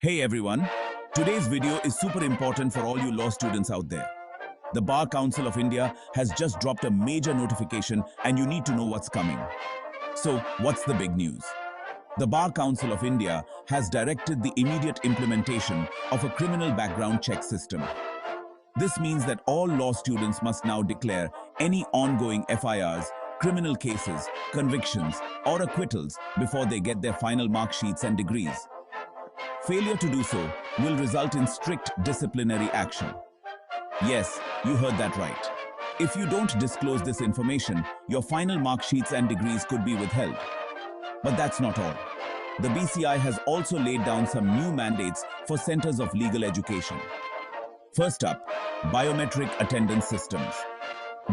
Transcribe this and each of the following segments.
Hey everyone, today's video is super important for all you law students out there. The Bar Council of India has just dropped a major notification and you need to know what's coming. So, what's the big news? The Bar Council of India has directed the immediate implementation of a criminal background check system. This means that all law students must now declare any ongoing FIRs, criminal cases, convictions, or acquittals before they get their final mark sheets and degrees. Failure to do so will result in strict disciplinary action. Yes, you heard that right. If you don't disclose this information, your final mark sheets and degrees could be withheld. But that's not all. The BCI has also laid down some new mandates for centers of legal education. First up, biometric attendance systems.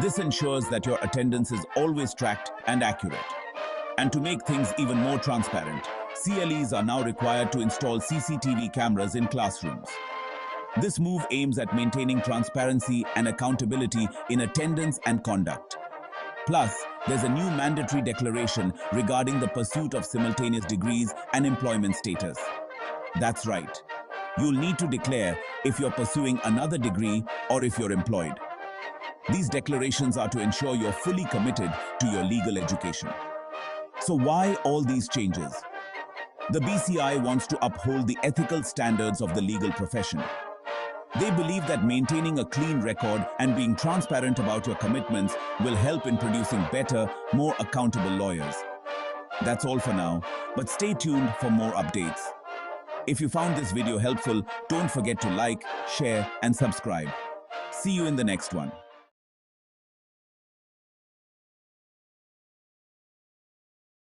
This ensures that your attendance is always tracked and accurate. And to make things even more transparent, CLEs are now required to install CCTV cameras in classrooms. This move aims at maintaining transparency and accountability in attendance and conduct. Plus, there's a new mandatory declaration regarding the pursuit of simultaneous degrees and employment status. That's right. You'll need to declare if you're pursuing another degree or if you're employed. These declarations are to ensure you're fully committed to your legal education. So why all these changes? The BCI wants to uphold the ethical standards of the legal profession. They believe that maintaining a clean record and being transparent about your commitments will help in producing better, more accountable lawyers. That's all for now, but stay tuned for more updates. If you found this video helpful, don't forget to like, share, and subscribe. See you in the next one.